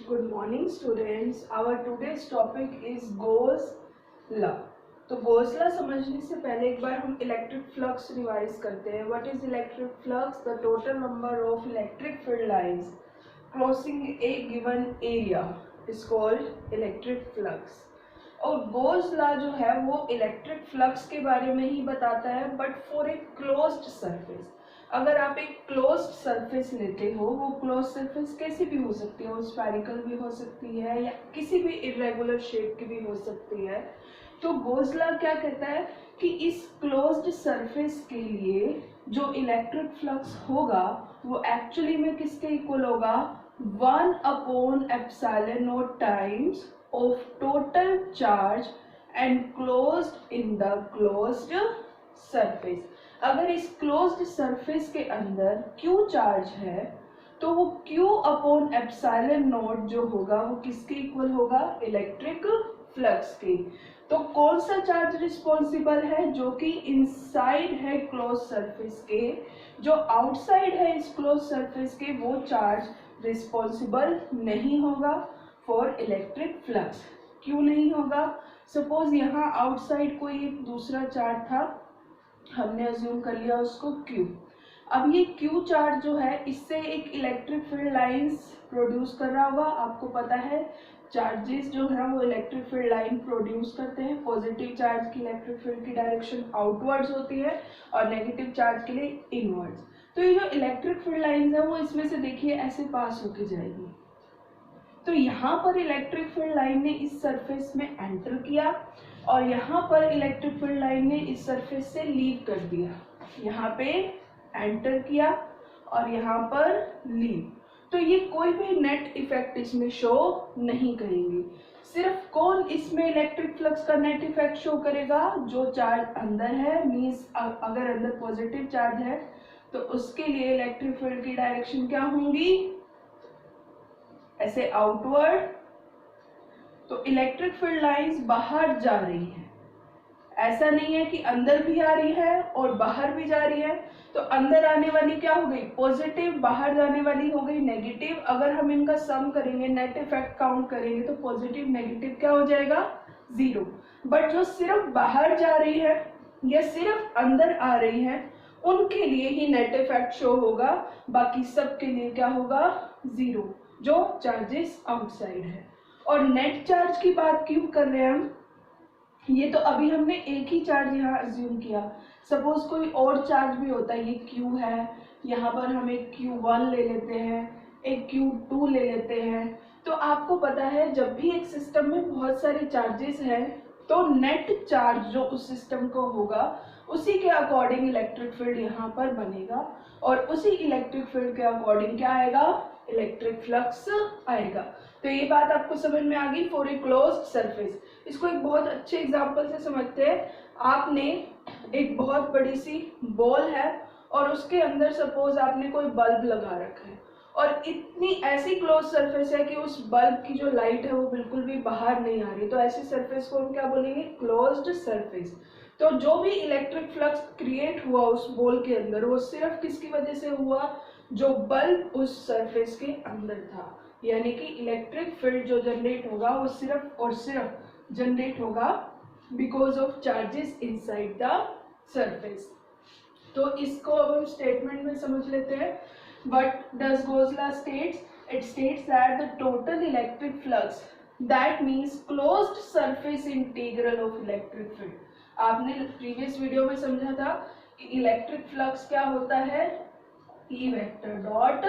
Good morning students. Our today's topic is Gauss law. तो Gauss law समझने से पहले एक बार हम इलेक्ट्रिक फ्लक्स रिवाइज करते हैं. What is electric flux? The total number of electric field lines crossing a given area is called electric flux. और Gauss law जो है वो इलेक्ट्रिक फ्लक्स के बारे में ही बताता है, but for a closed surface. अगर आप एक क्लोज्ड सरफेस लेते हो, वो क्लोज्ड सरफेस कैसी भी हो सकती है, वो स्फेरिकल भी हो सकती है या किसी भी इरेगुलर शेप की भी हो सकती है. तो गॉस लॉ क्या कहता है कि इस क्लोज्ड सरफेस के लिए जो इलेक्ट्रिक फ्लक्स होगा वो एक्चुअली में किसके इक्वल होगा, 1/ε0 times of total charge enclosed in the closed surface. अगर इस क्लोज्ड सरफेस के अंदर Q चार्ज है तो वो Q/ε0 जो होगा वो किसके इक्वल होगा, इलेक्ट्रिक फ्लक्स के. तो कौन सा चार्ज रिस्पॉन्सिबल है, जो कि इनसाइड है क्लोज सरफेस के, जो आउटसाइड है इस क्लोज सरफेस के वो चार्ज रिस्पॉन्सिबल नहीं होगा फॉर इलेक्ट्रिक फ्लक्स. क्यों नहीं होगा? सपोज यहाँ आउटसाइड कोई एक दूसरा चार्ज था, हमने अज्यूम कर लिया उसको Q. अब ये Q चार्ज जो है इससे एक इलेक्ट्रिक फील्ड लाइंस प्रोड्यूस कर रहा होगा. आपको पता है चार्जेस जो है वो इलेक्ट्रिक फील्ड लाइन प्रोड्यूस करते हैं. पॉजिटिव चार्ज की इलेक्ट्रिक फील्ड की डायरेक्शन आउटवर्ड्स होती है और नेगेटिव चार्ज के लिए इनवर्ड्स. तो ये जो इलेक्ट्रिक फील्ड लाइंस है वो इसमें से देखिए ऐसे पास होके जाएगी. तो यहाँ पर इलेक्ट्रिक फील्ड लाइन ने इस सरफेस में एंटर किया और यहाँ पर इलेक्ट्रिक फील्ड लाइन ने इस सरफेस से लीव कर दिया. यहाँ पे एंटर किया और यहाँ पर लीव. तो ये कोई भी नेट इफेक्ट इसमें शो नहीं करेंगे. सिर्फ कौन इसमें इलेक्ट्रिक फ्लक्स का नेट इफेक्ट शो करेगा, जो चार्ज अंदर है. मीन्स अगर अंदर पॉजिटिव चार्ज है तो उसके लिए इलेक्ट्रिक फील्ड की डायरेक्शन क्या होंगी, ऐसे आउटवर्ड. तो इलेक्ट्रिक फील्ड लाइंस बाहर जा रही हैं. ऐसा नहीं है कि अंदर भी आ रही है और बाहर भी जा रही है. तो अंदर आने वाली क्या हो गई, पॉजिटिव. बाहर जाने वाली हो गई नेगेटिव. अगर हम इनका सम करेंगे, नेट इफेक्ट काउंट करेंगे तो पॉजिटिव नेगेटिव क्या हो जाएगा, 0. बट जो सिर्फ बाहर जा रही है या सिर्फ अंदर आ रही है उनके लिए ही नेट इफेक्ट शो होगा. बाकी सब के लिए क्या होगा, 0, जो चार्जेस आउटसाइड है. और नेट चार्ज की बात क्यों कर रहे हैं हम, ये तो अभी हमने एक ही चार्ज यहाँ अज्यूम किया. सपोज कोई और चार्ज भी होता है, ये Q है, यहाँ पर हम एक Q1 ले लेते हैं, एक Q2 ले लेते हैं. तो आपको पता है जब भी एक सिस्टम में बहुत सारे चार्जेस हैं तो नेट चार्ज जो उस सिस्टम को होगा उसी के अकॉर्डिंग इलेक्ट्रिक फील्ड यहाँ पर बनेगा और उसी इलेक्ट्रिक फील्ड के अकॉर्डिंग क्या आएगा, इलेक्ट्रिक फ्लक्स आएगा. तो ये बात आपको समझ में आ गई फॉर ए क्लोज्ड सरफेस. इसको एक बहुत अच्छे एग्जांपल से समझते हैं. आपने एक बहुत बड़ी सी बॉल है और उसके अंदर सपोज आपने कोई बल्ब लगा रखा है और इतनी ऐसी क्लोज सरफेस है कि उस बल्ब की जो लाइट है वो बिल्कुल भी बाहर नहीं आ रही. तो ऐसी सरफेस को हम क्या बोलेंगे, क्लोज्ड सरफेस. तो जो भी इलेक्ट्रिक फ्लक्स क्रिएट हुआ उस बॉल के अंदर वो सिर्फ किसकी वजह से हुआ, जो बल्ब उस सरफेस के अंदर था. यानी कि इलेक्ट्रिक फील्ड जो जनरेट होगा वो सिर्फ और सिर्फ जनरेट होगा because of charges inside the surface. तो इसको अब हम स्टेटमेंट में समझ लेते हैं. What does Gauss law states? It states that the total electric flux, that means closed surface integral of electric field. आपने प्रीवियस वीडियो में समझा था कि इलेक्ट्रिक फ्लक्स क्या होता है, E vector dot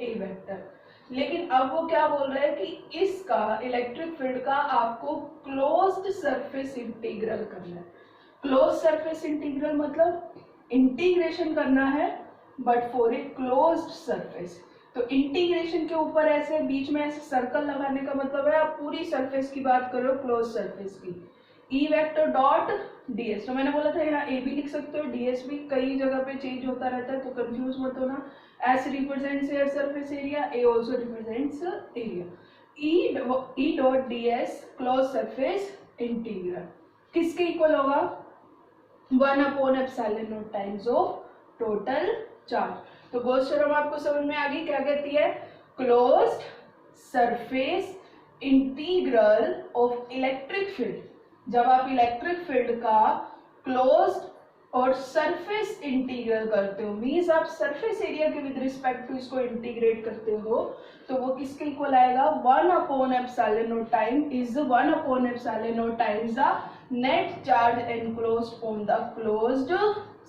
A vector. लेकिन अब वो क्या बोल रहे हैं कि इसका इलेक्ट्रिक फील्ड का आपको क्लोज्ड सरफेस इंटीग्रल करना है. क्लोज सरफेस इंटीग्रल मतलब इंटीग्रेशन करना है but for a closed surface. तो इंटीग्रेशन के ऊपर ऐसे बीच में ऐसे सर्कल लगाने का मतलब है आप पूरी सरफेस की बात कर रहे हो, क्लोज सरफेस की. E vector dot ds. तो मैंने बोला था यहाँ A भी लिख सकते हो, ds भी कई जगह पे चेंज होता रहता है तो कंफ्यूज मत होना. S represents air surface area, A also represents area. E dot ds close surface integral किसके इक्वल होगा, 1/ε0 टाइम्स ऑफ टोटल चार्ज. तो गॉस थ्योरम आपको समझ में आ गई क्या कहती है, closed surface integral of electric field. जब आप इलेक्ट्रिक फील्ड का क्लोज्ड और सरफेस इंटीग्रल करते हो, मीन्स आप सरफेस एरिया के विद रिस्पेक्ट टू इसको इंटीग्रेट करते हो, तो वो किसके इक्वल आएगा, 1/ε0 time is 1/ε0 times the net charge enclosed on the closed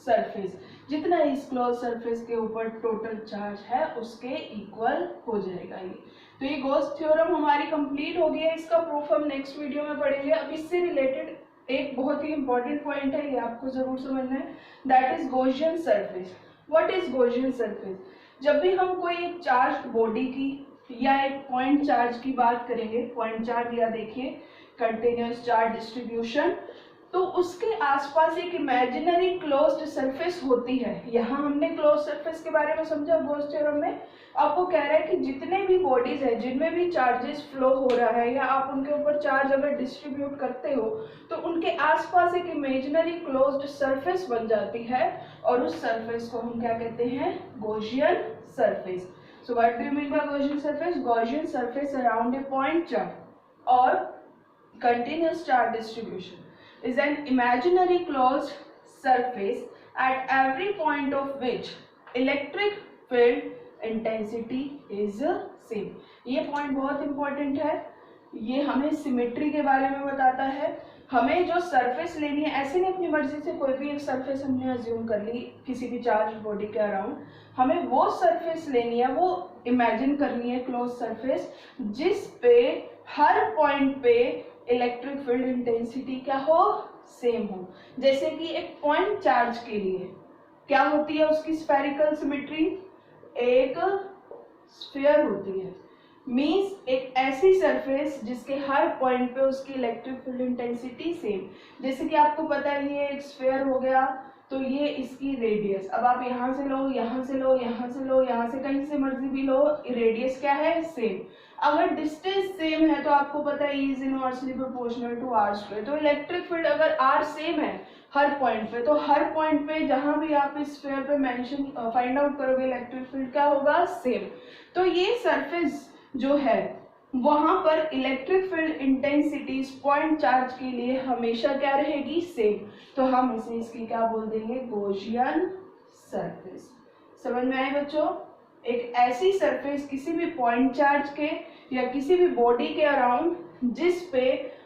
surface. जितना इस क्लोज सरफेस के ऊपर टोटल चार्ज है उसके इक्वल हो जाएगा ये। तो ये गॉस थ्योरम हमारी कंप्लीट हो गई है, इसका प्रूफ हम नेक्स्ट वीडियो में पढ़ेंगे। अब इससे रिलेटेड एक बहुत ही इंपॉर्टेंट पॉइंट है, ये आपको जरूर समझना है, that is Gaussian surface. What is Gaussian surface? जब भी हम कोई एक चार्ज बॉडी की या एक पॉइंट चार्ज की बात करेंगे, पॉइंट चार्ज या देखिए कंटिन्यूअस चार्ज डिस्ट्रीब्यूशन, तो उसके आसपास एक इमेजिनरी क्लोज्ड सरफेस होती है। यहाँ हमने क्लोज सरफेस के बारे में समझा गॉस थ्योरम में। अब वो कह रहा है कि जितने भी बॉडीज है जिनमें भी चार्जेस फ्लो हो रहा है या आप उनके ऊपर चार्ज अगर डिस्ट्रीब्यूट करते हो तो उनके आसपास एक इमेजिनरी क्लोज्ड सरफेस बन जाती है और उस सरफेस को हम क्या कहते हैं, Gaussian surface. So what do you mean by Gaussian surface? Gaussian surface around a point charge और continuous charge distribution is an imaginary closed surface at every point of which electric field intensity is same। ये point बहुत important है, ये हमें symmetry के बारे में बताता है। हमें जो सरफेस लेनी है, ऐसे नहीं अपनी मर्जी से कोई भी एक सरफेस हमने अज्यूम कर ली किसी भी चार्ज बॉडी के अराउंड, हमें वो सरफेस लेनी है, वो इमेजिन करनी है क्लोज सरफेस जिस पे हर पॉइंट पे इलेक्ट्रिक फील्ड इंटेंसिटी क्या हो, सेम हो। जैसे कि एक पॉइंट चार्ज के लिए क्या होती है उसकी स्फेरिकल सिमेट्री, एक स्फीयर होती है, मींस एक ऐसी सरफेस जिसके हर पॉइंट पे उसकी इलेक्ट्रिक फील्ड इंटेंसिटी सेम। जैसे कि आपको पता है ये एक स्फीयर हो गया, तो ये इसकी रेडियस, अब आप यहाँ से लो, यहाँ से लो, यहाँ से लो, यहाँ से कहीं से मर्जी भी लो, रेडियस क्या है, सेम। अगर डिस्टेंस सेम है तो आपको पता है E is inversely proportional to R square. तो इलेक्ट्रिक फील्ड अगर R सेम है हर पॉइंट पे, तो हर पॉइंट पे जहां भी आप इस स्फीयर पे मेंशन फाइंड आउट करोगे इलेक्ट्रिक फील्ड क्या होगा, सेम। तो ये सरफेस जो है वहां पर electric field intensity point charge के लिए हमेशा क्या रहेगी, सेम। तो हम इसे इसकी क्या बोल देंगे, गॉसियन सरफेस। समझ में आए बच्चों? एक ऐसी सरफेस किसी भी पॉइंट चार्ज के या किसी भी बॉडी के अराउंड जिस पे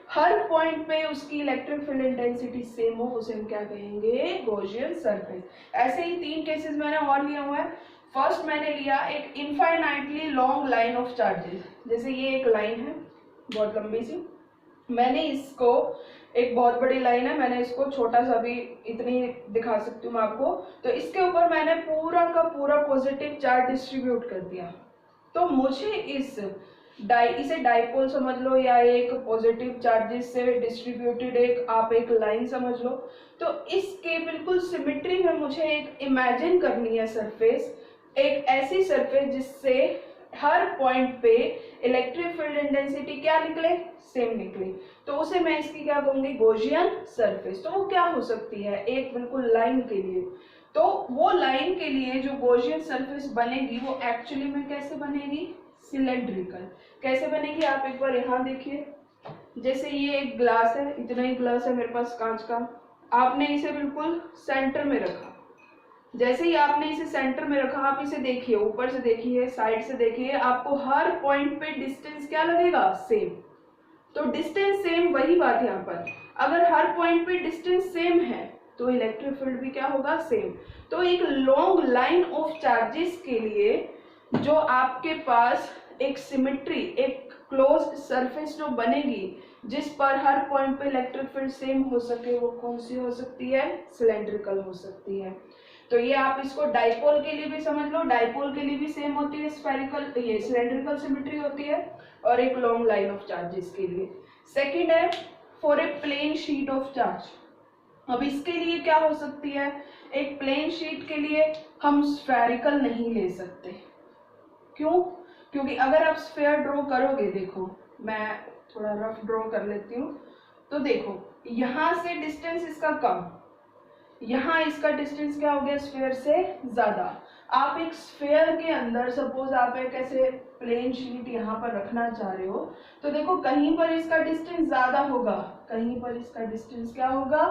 हर पॉइंट पे उसकी इलेक्ट्रिक फील्ड इंटेंसिटी सेम हो, उसे हम क्या कहेंगे, गॉसियन सरफेस। ऐसे ही 3 केसेस मैंने और लिया हुआ है। फर्स्ट मैंने लिया एक infinitely long line of charges, जैसे ये एक लाइन है बहुत लंबी सी, मैंने इसको, एक बहुत बड़ी लाइन है, मैंने इसको छोटा सा भी इतनी दिखा सकती हूँ मैं आपको, तो इसके ऊपर मैंने पूरा का पूरा पॉजिटिव चार्ज डिस्ट्रीब्यूट कर दिया। तो मुझे इसे डाइपोल समझ लो या एक पॉजिटिव चार्जेस से डिस्ट्रीब्यूटेड एक लाइन समझ लो। तो इसके बिल्कुल सिमेट्री में मुझे एक इमेजिन करनी है सरफेस, एक ऐसी सरफेस जिससे हर पॉइंट पे इलेक्ट्रिक फील्ड इंटेंसिटी क्या निकले, सेम निकले। तो उसे मैं इसकी क्या कहूंगी, गॉसियन सरफेस। तो वो क्या हो सकती है, एक बिल्कुल लाइन के लिए, तो वो लाइन के लिए जो गॉसियन सरफेस बनेगी वो एक्चुअली में कैसे बनेगी, सिलेंड्रिकल। कैसे बनेगी, आप एक बार यहाँ देखिए, जैसे ये एक ग्लास है, इतना ही ग्लास है मेरे पास कांच का, आपने इसे बिल्कुल सेंटर में रखा। जैसे ही आपने इसे सेंटर में रखा, आप इसे देखिए, ऊपर से देखिए, साइड से देखिए, आपको हर पॉइंट पे डिस्टेंस क्या लगेगा, सेम। तो डिस्टेंस सेम, वही बात है यहाँ पर, अगर हर पॉइंट पे डिस्टेंस सेम है तो इलेक्ट्रिक फील्ड भी क्या होगा, सेम। तो एक लॉन्ग लाइन ऑफ चार्जेस के लिए जो आपके पास एक सिमेट्री, एक क्लोज्ड सरफेस जो बनेगी जिस पर हर पॉइंट पे इलेक्ट्रिक फील्ड सेम हो सके, वो कौन सी हो सकती है, सिलेंड्रिकल हो सकती है। तो ये आप इसको डाइपोल के लिए भी समझ लो, डाइपोल के लिए भी सेम होती है स्फेरिकल, ये सिलेंड्रिकल सिमेट्री होती है, और एक लॉन्ग लाइन ऑफ चार्जेस के लिए। सेकंड है for a plane sheet of charge. अब इसके लिए क्या हो सकती है, एक प्लेन शीट के लिए हम स्फेरिकल नहीं ले सकते। क्यों? क्योंकि अगर आप स्फीयर ड्रॉ करोगे, देखो मैं थोड़ा रफ ड्रॉ कर लेती हूँ, तो देखो यहाँ से डिस्टेंस इसका कम, यहाँ इसका डिस्टेंस क्या हो गया स्फीयर से ज्यादा। आप एक स्फेयर के अंदर सपोज आप एक ऐसे प्लेन शीट यहाँ पर रखना चाह रहे हो, तो देखो कहीं पर इसका डिस्टेंस ज्यादा होगा, कहीं पर इसका डिस्टेंस क्या होगा,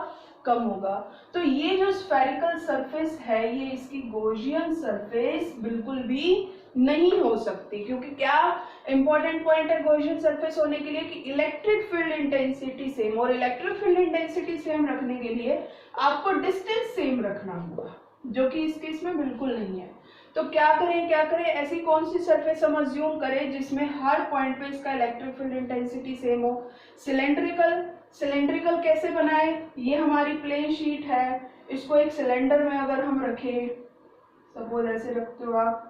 कम होगा। तो ये जो स्फेरिकल सरफेस है ये इसकी गॉसियन सरफेस बिल्कुल भी नहीं हो सकती, क्योंकि क्या इंपॉर्टेंट पॉइंट है गॉसियन सरफेस होने के लिए कि इलेक्ट्रिक फील्ड इंटेंसिटी सेम, और इलेक्ट्रिक फील्ड इंटेंसिटी सेम रखने के लिए आपको डिस्टेंस सेम रखना होगा, जो कि इस केस में बिल्कुल नहीं है। तो क्या करें, ऐसी कौन सी सरफेस हम अज्यूम करें जिसमें हर पॉइंट पे इसका इलेक्ट्रिक फील्ड इंटेंसिटी सेम हो। सिलेंड्रिकल कैसे बनाए, ये हमारी प्लेन शीट है, इसको एक सिलेंडर में अगर हम रखें, सपोज ऐसे रखते हो आप,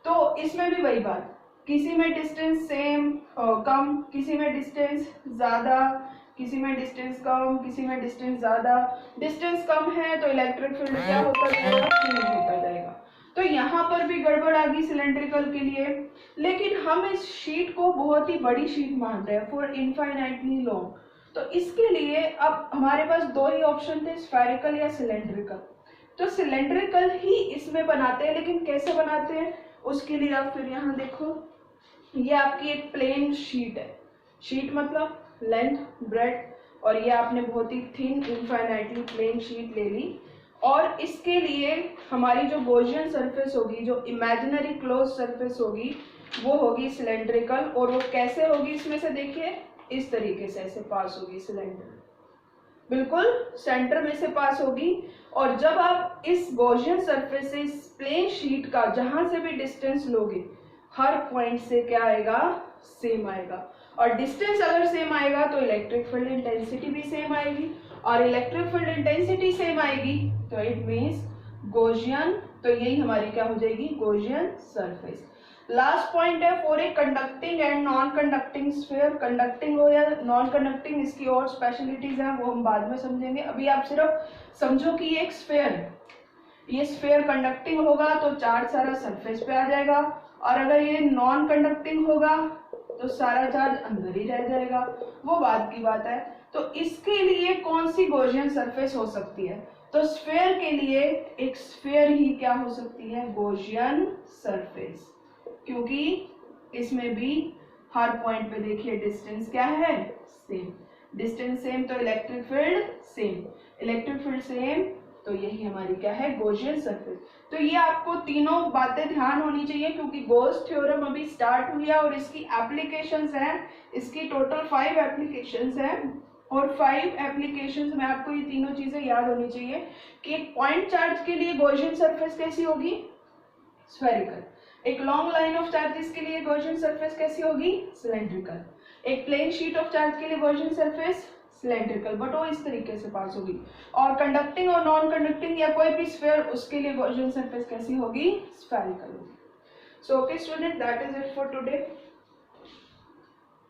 तो इसमें भी वही बात, किसी में डिस्टेंस सेम कम, किसी में डिस्टेंस ज्यादा, किसी में डिस्टेंस कम, किसी में डिस्टेंस ज्यादा। डिस्टेंस कम है तो इलेक्ट्रिक फील्ड क्या होता जाएगा, चेंज होता जाएगा। तो यहाँ पर भी गड़बड़ आ गई सिलेंड्रिकल के लिए। लेकिन हम इस शीट को बहुत ही बड़ी शीट मान रहे हैं, फॉर इनफाइनाइटली लॉन्ग, तो इसके लिए अब हमारे पास दो ही ऑप्शन थे, स्फेरिकल या सिलेंड्रिकल। तो सिलेंड्रिकल ही इसमें बनाते हैं, लेकिन कैसे बनाते हैं उसके लिए आप फिर यहाँ देखो, ये आपकी एक प्लेन शीट है, शीट मतलब लेंथ ब्रेड, और ये आपने बहुत ही थिन इनफाइनाइटली प्लेन शीट ले ली, और इसके लिए हमारी जो गॉसियन सरफेस होगी, जो इमेजिनरी क्लोज सरफेस होगी, वो होगी सिलेंड्रिकल। और वो कैसे होगी, इसमें से देखिए इस तरीके से ऐसे पास होगी सिलेंडर, बिल्कुल सेंटर में से पास होगी। और जब आप इस गॉसियन सरफेस से इस प्लेन शीट का जहां से भी डिस्टेंस लोगे, हर पॉइंट से क्या आएगा, सेम आएगा। और डिस्टेंस अगर सेम आएगा तो इलेक्ट्रिक फील्ड इंटेंसिटी भी सेम आएगी, और इलेक्ट्रिक फील्ड इंटेंसिटी सेम आएगी तो इट मींस गॉसियन, तो यही हमारी क्या हो जाएगी, गॉसियन सरफेस। लास्ट पॉइंट है, for a conducting and non conducting sphere, conducting हो या नॉन कंडक्टिंग इसकी और स्पेशलिटीज हैं, वो हम बाद में समझेंगे। अभी आप सिर्फ समझो कि ये एक स्फीयर है, ये स्फीयर कंडक्टिंग होगा तो चार्ज सारा सरफेस पे आ जाएगा, और अगर ये नॉन कंडक्टिंग होगा तो सारा चार्ज अंदर ही रह जाएगा, वो बाद की बात है। तो इसके लिए कौन सी गॉसियन सरफेस हो सकती है, तो स्फीयर के लिए एक स्फीयर ही क्या हो सकती है, गॉसियन सरफेस, क्योंकि इसमें भी हर पॉइंट पे देखिए डिस्टेंस क्या है, सेम, डिस्टेंस सेम तो electric field same, electric field same, तो यही हमारी क्या है, गॉसियन सरफेस। तो ये आपको तीनों बातें ध्यान होनी चाहिए, क्योंकि गॉस थ्योरम अभी स्टार्ट हुई है और इसकी एप्लीकेशंस हैं, इसकी टोटल 5 एप्लीकेशंस हैं, और 5 एप्लीकेशंस में आपको ये तीनों चीजें याद होनी चाहिए कि एक पॉइंट चार्ज के लिए गॉसियन सरफेस कैसी होगी, स्फेरिकल। एक लॉन्ग लाइन ऑफ चार्जेस के लिए गॉसियन सरफेस कैसी होगी, सिलेंड्रिकल। एक प्लेन शीट ऑफ चार्ज के लिए गॉसियन सरफेस सिलेंड्रिकल, बट वो इस तरीके से पास होगी। और कंडक्टिंग और नॉन कंडक्टिंग या कोई भी स्फीयर, उसके लिए गॉसियन सरफेस कैसी होगी, स्फेरिकल होगी। So okay student, that is it for today.